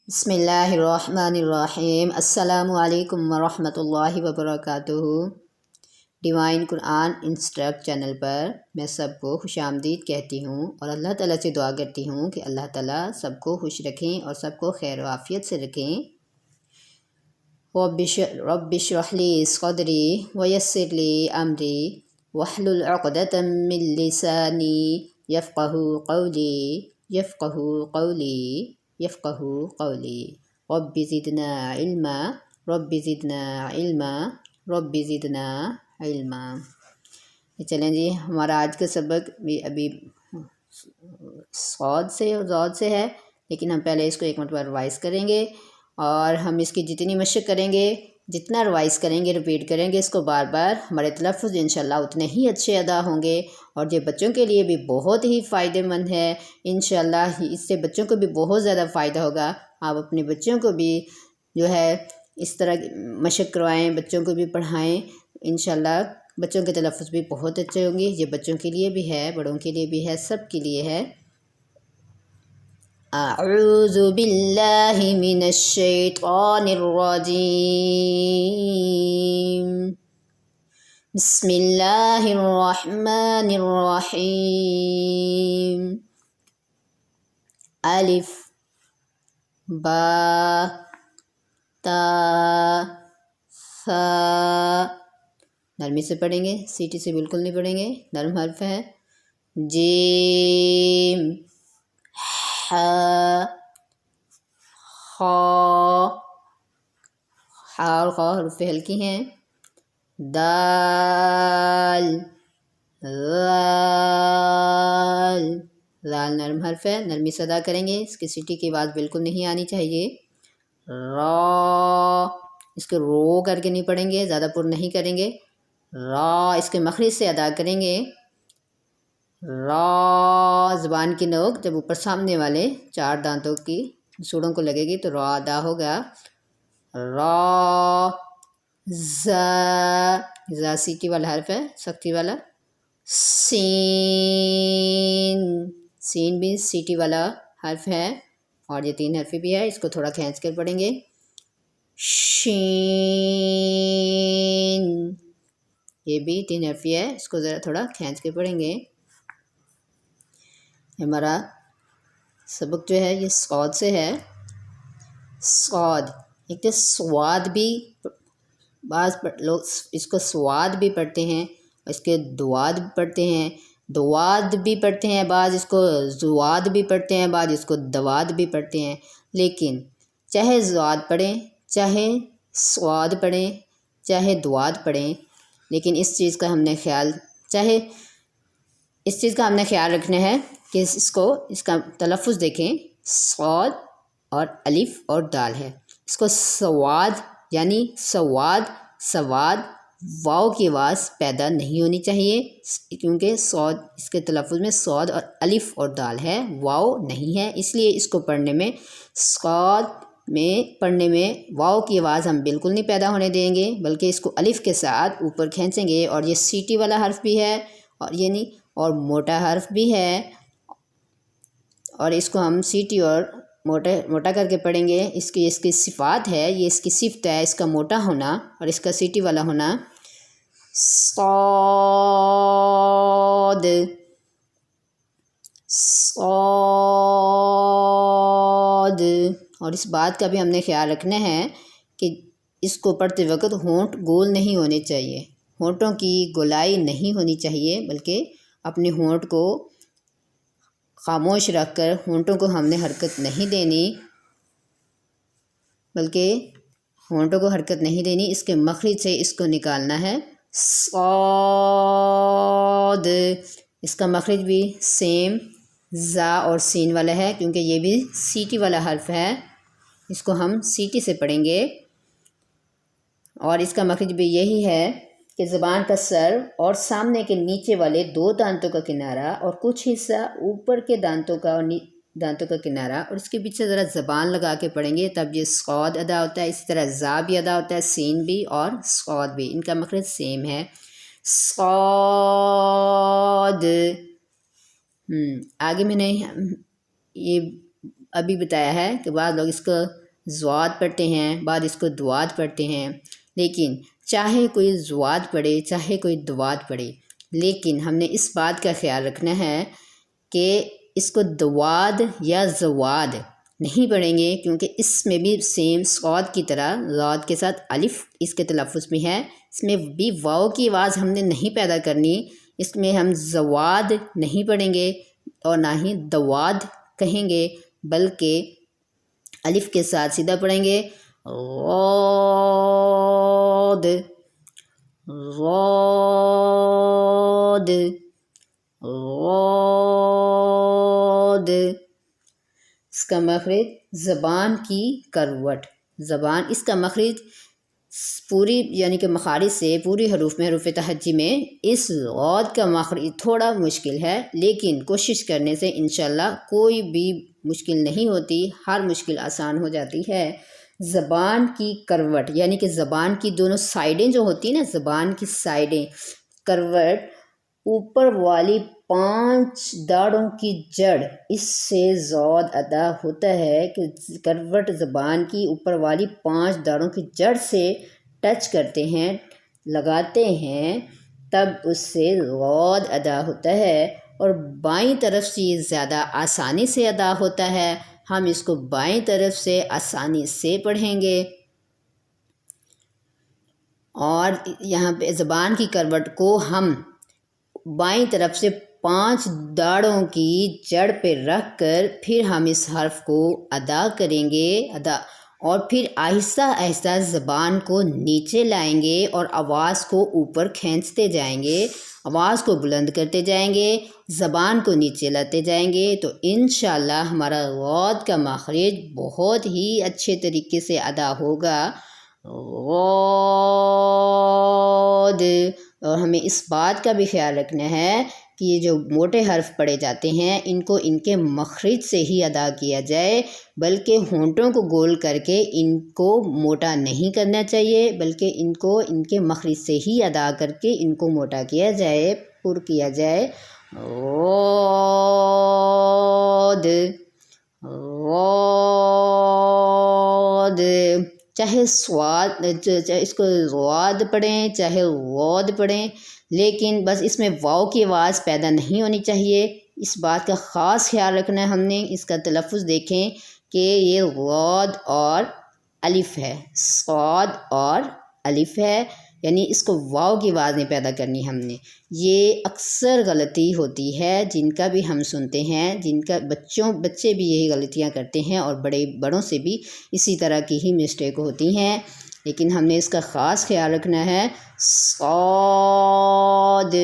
بسم اللہ الرحمن الرحیم۔ السلام علیکم ورحمۃ اللہ وبرکاتہ۔ ڈیوائن قرآن انسٹرکٹ چینل پر میں سب کو خوش آمدید کہتی ہوں اور اللہ تعالیٰ سے دعا کرتی ہوں کہ اللہ تعالیٰ سب کو خوش رکھیں اور سب کو خیر و عافیت سے رکھیں۔ رب اشرح لی صدری ویسر لی امری واحلل عقدۃ من لسانی یفقہوا قولی رب زدنا علما۔ چلیں جی، ہمارا آج کا سبق بھی ابھی صاد سے اور ضاد سے ہے، لیکن ہم پہلے اس کو ایک مرتبہ ریوائز کریں گے اور ہم اس کی جتنی مشق کریں گے، جتنا ریوائز کریں گے، ریپیٹ کریں گے اس کو بار بار، ہمارے تلفظ انشاءاللہ اتنے ہی اچھے ادا ہوں گے اور یہ بچوں کے لیے بھی بہت ہی فائدہ مند ہے انشاءاللہ۔ اس سے بچوں کو بھی بہت زیادہ فائدہ ہوگا۔ آپ اپنے بچوں کو بھی جو ہے اس طرح مشق کروائیں، بچوں کو بھی پڑھائیں، انشاءاللہ بچوں کے تلفظ بھی بہت اچھے ہوں گے۔ یہ بچوں کے لیے بھی ہے، بڑوں کے لیے بھی ہے، سب کے لیے ہے۔ اعوذ باللہ من الشیطان الرجیم، بسم اللہ الرحمن الرحیم۔ الف با تا ثا، نرمی سے پڑھیں گے، سیٹی سے بالکل نہیں پڑھیں گے، نرم حرف ہے۔ جیم حا خا، حا اور خا حروف ہلکی ہیں۔ دال ذال، ذال نرم حرف ہے، نرمی سے ادا کریں گے، اس کی سیٹی کی آواز بالکل نہیں آنی چاہیے۔ را، اس کو رو کر کے نہیں پڑھیں گے، زیادہ پر نہیں کریں گے۔ را، اس کے مخرج سے ادا کریں گے۔ را، زبان کی نوک جب اوپر سامنے والے 4 دانتوں کی سوڑوں کو لگے گی تو را ادا ہوگا۔ را، زا سیٹی والا حرف ہے، سختی والا۔ سین، سین بھی سیٹی والا حرف ہے اور یہ 3 حرفی بھی ہے، اس کو تھوڑا کھینچ کر پڑھیں گے۔ شین، یہ بھی 3 حرفی ہے، اس کو ذرا تھوڑا کھینچ کے پڑھیں گے۔ ہمارا سبق جو ہے یہ صاد سے ہے۔ صاد، ایک تو سواد بھی، بعض لوگ اس کو سواد بھی پڑھتے ہیں، اس کے دواد بھی پڑھتے ہیں، دواد بھی پڑھتے ہیں، بعض اس کو زواد بھی پڑھتے ہیں، بعض اس کو دواد بھی پڑھتے ہیں۔ لیکن چاہے زواد پڑھیں، چاہے سواد پڑھیں، چاہے دواد پڑھیں، لیکن اس چیز کا ہم نے خیال رکھنا ہے کہ اس کا تلفظ دیکھیں، صاد اور الف اور دال ہے۔ اس کو سواد یعنی سواد، واو کی آواز پیدا نہیں ہونی چاہیے، کیونکہ صاد اس کے تلفظ میں صاد اور الف اور دال ہے، واو نہیں ہے، اس لیے اس کو پڑھنے میں واو کی آواز ہم بالکل نہیں پیدا ہونے دیں گے، بلکہ اس کو الف کے ساتھ اوپر کھینچیں گے، اور یہ سیٹی والا حرف بھی ہے اور موٹا حرف بھی ہے، اور اس کو ہم سیٹی اور موٹا کر کے پڑھیں گے۔ اس کی صفات ہے، یہ اس کی صفت ہے، اس کا موٹا ہونا اور اس کا سیٹی والا ہونا۔ صاد، صاد، اور اس بات کا بھی ہم نے خیال رکھنا ہے کہ اس کو پڑھتے وقت ہونٹ گول نہیں ہونے چاہیے، ہونٹوں کی گولائی نہیں ہونی چاہیے، بلکہ اپنے ہونٹ کو خاموش رکھ کر ہونٹوں کو ہم نے حرکت نہیں دینی، اس کے مخرج سے اس کو نکالنا ہے۔ صاد، اس کا مخرج بھی سیم زا اور سین والا ہے، کیونکہ یہ بھی سیٹی والا حرف ہے، اس کو ہم سیٹی سے پڑھیں گے، اور اس کا مخرج بھی یہی ہے کہ زبان کا سر اور سامنے کے نیچے والے 2 دانتوں کا کنارہ اور کچھ حصہ اوپر کے دانتوں کا کنارہ، اور اس کے پیچھے ذرا زبان لگا کے پڑھیں گے، تب یہ صاد ادا ہوتا ہے۔ اسی طرح زا بھی ادا ہوتا ہے، سین بھی اور صاد بھی، ان کا مخرج سیم ہے۔ صاد، آگے میں نے یہ ابھی بتایا ہے کہ بعض لوگ اس کو زواد پڑھتے ہیں، بعض اس کو دواد پڑھتے ہیں، لیکن چاہے کوئی زواد پڑھے چاہے کوئی دواد پڑھے، لیکن ہم نے اس بات کا خیال رکھنا ہے کہ اس کو دواد یا زواد نہیں پڑھیں گے، کیونکہ اس میں بھی سیم صاد کی طرح زاد کے ساتھ الف اس کے تلفظ میں ہے، اس میں بھی واؤ کی آواز ہم نے نہیں پیدا کرنی، اس میں ہم زواد نہیں پڑھیں گے اور نہ ہی دواد کہیں گے، بلکہ الف کے ساتھ سیدھا پڑھیں گے غاد غاد غاد۔ اس کا مخرج زبان کی کروٹ، زبان اس کا مخرج پوری یعنی کہ مخارج سے پوری حروف میں، حروف تہجی میں اس غاد کا مخرج تھوڑا مشکل ہے، لیکن کوشش کرنے سے انشاءاللہ کوئی بھی مشکل نہیں ہوتی، ہر مشکل آسان ہو جاتی ہے۔ زبان کی کروٹ یعنی کہ زبان کی دونوں سائڈیں جو ہوتی ہیں نا، زبان کی سائڈیں، کروٹ اوپر والی 5 داڑوں کی جڑ، اس سے زاد ادا ہوتا ہے کہ کروٹ زبان کی اوپر والی 5 داڑوں کی جڑ سے ٹچ کرتے ہیں، لگاتے ہیں، تب اس سے غاد ادا ہوتا ہے، اور بائیں طرف سے یہ زیادہ آسانی سے ادا ہوتا ہے، ہم اس کو بائیں طرف سے آسانی سے پڑھیں گے۔ اور یہاں پہ زبان کی کروٹ کو ہم بائیں طرف سے 5 داڑوں کی جڑ پہ رکھ کر پھر ہم اس حرف کو ادا کریں گے، اور پھر آہستہ آہستہ زبان کو نیچے لائیں گے اور آواز کو اوپر کھینچتے جائیں گے، آواز کو بلند کرتے جائیں گے، زبان کو نیچے لاتے جائیں گے، تو انشاءاللہ ہمارا غاد کا مخرج بہت ہی اچھے طریقے سے ادا ہوگا، غاد۔ اور ہمیں اس بات کا بھی خیال رکھنا ہے کہ یہ جو موٹے حرف پڑھے جاتے ہیں ان کو ان کے مخرج سے ہی ادا کیا جائے، بلکہ ہونٹوں کو گول کر کے ان کو موٹا نہیں کرنا چاہیے، بلکہ ان کو ان کے مخرج سے ہی ادا کر کے ان کو موٹا کیا جائے، پر کیا جائے، غاد غاد۔ چاہے اس کو غاد پڑھیں چاہے غاد پڑھیں، لیکن بس اس میں واؤ کی آواز پیدا نہیں ہونی چاہیے، اس بات کا خاص خیال رکھنا ہے ہم نے۔ اس کا تلفظ دیکھیں کہ یہ غاد اور الف ہے، صاد اور الف ہے، یعنی اس کو واؤ کی آواز نہیں پیدا کرنی ہم نے۔ یہ اکثر غلطی ہوتی ہے جن کا بھی ہم سنتے ہیں، جن کا بچے بھی یہی غلطیاں کرتے ہیں، اور بڑوں سے بھی اسی طرح کی ہی مسٹیک ہوتی ہیں، لیکن ہم نے اس کا خاص خیال رکھنا ہے۔ صاد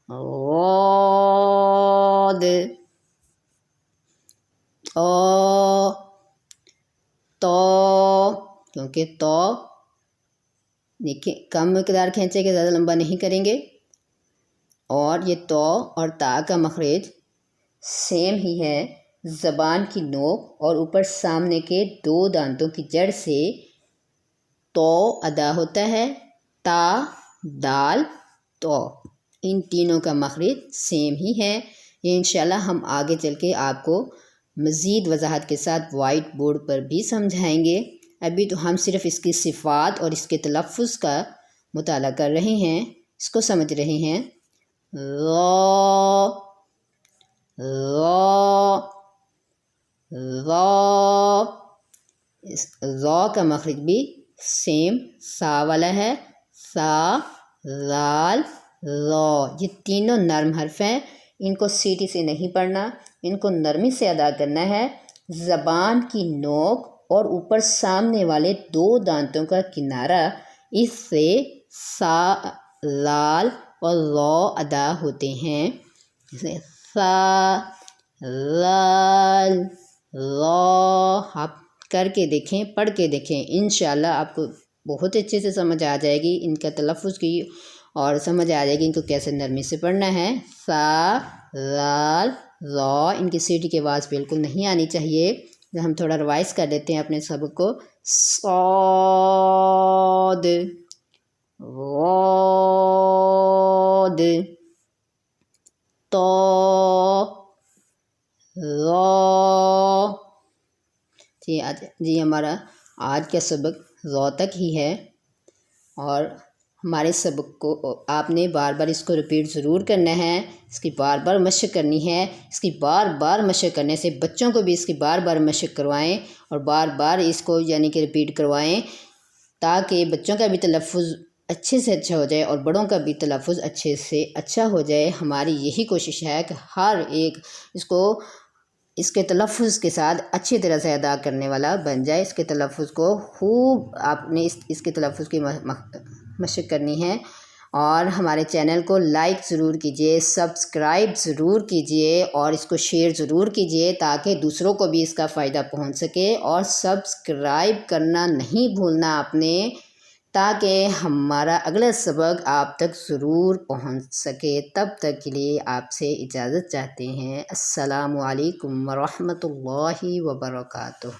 غاد تو، کیونکہ تو دیکھیں کم مقدار کھینچے کے زیادہ لمبا نہیں کریں گے، اور یہ تو اور تا کا مخرج سیم ہی ہے، زبان کی نوک اور اوپر سامنے کے 2 دانتوں کی جڑ سے تو ادا ہوتا ہے، تا دال تو، ان تینوں کا مخرج سیم ہی ہے۔ یہ انشاءاللہ ہم آگے چل کے آپ کو مزید وضاحت کے ساتھ وائٹ بورڈ پر بھی سمجھائیں گے، ابھی تو ہم صرف اس کی صفات اور اس کے تلفظ کا مطالعہ کر رہے ہیں، اس کو سمجھ رہے ہیں۔ را را را، را کا مخرج بھی سیم سا والا ہے، سا زال را، یہ تینوں نرم حرف ہیں، ان کو سیٹی سے نہیں پڑھنا، ان کو نرمی سے ادا کرنا ہے، زبان کی نوک اور اوپر سامنے والے 2 دانتوں کا کنارہ، اس سے سا لال اور را ادا ہوتے ہیں، سا لال را۔ آپ کر کے دیکھیں، پڑھ کے دیکھیں، انشاءاللہ آپ کو بہت اچھے سے سمجھ آ جائے گی ان کا تلفظ کی، اور سمجھ آ جائے گی ان کو کیسے نرمی سے پڑھنا ہے۔ سا لال را، ان کی سیٹی کی آواز بالکل نہیں آنی چاہیے۔ ہم تھوڑا ریوائز کر لیتے ہیں اپنے سبق کو۔ صاد غاد تو را جی ہمارا آج کا سبق ذو تک ہی ہے، اور ہمارے سبق کو آپ نے بار بار اس کو رپیٹ ضرور کرنا ہے، اس کی بار بار مشق کرنی ہے۔ اس کی بار بار مشق کرنے سے بچوں کو بھی اس کی بار بار مشق کروائیں اور بار بار اس کو یعنی کہ رپیٹ کروائیں، تاکہ بچوں کا بھی تلفظ اچھے سے اچھا ہو جائے اور بڑوں کا بھی تلفظ اچھے سے اچھا ہو جائے۔ ہماری یہی کوشش ہے کہ ہر ایک اس کے تلفظ کے ساتھ اچھی طرح سے ادا کرنے والا بن جائے۔ اس کے تلفظ کو خوب آپ نے اس کے تلفظ کی مشق کرنی ہے، اور ہمارے چینل کو لائک ضرور کیجئے، سبسکرائب ضرور کیجئے اور اس کو شیئر ضرور کیجئے، تاکہ دوسروں کو بھی اس کا فائدہ پہنچ سکے۔ اور سبسکرائب کرنا نہیں بھولنا آپ نے، تاکہ ہمارا اگلا سبق آپ تک ضرور پہنچ سکے۔ تب تک کے لیے آپ سے اجازت چاہتے ہیں۔ السلام علیکم ورحمۃ اللہ وبرکاتہ۔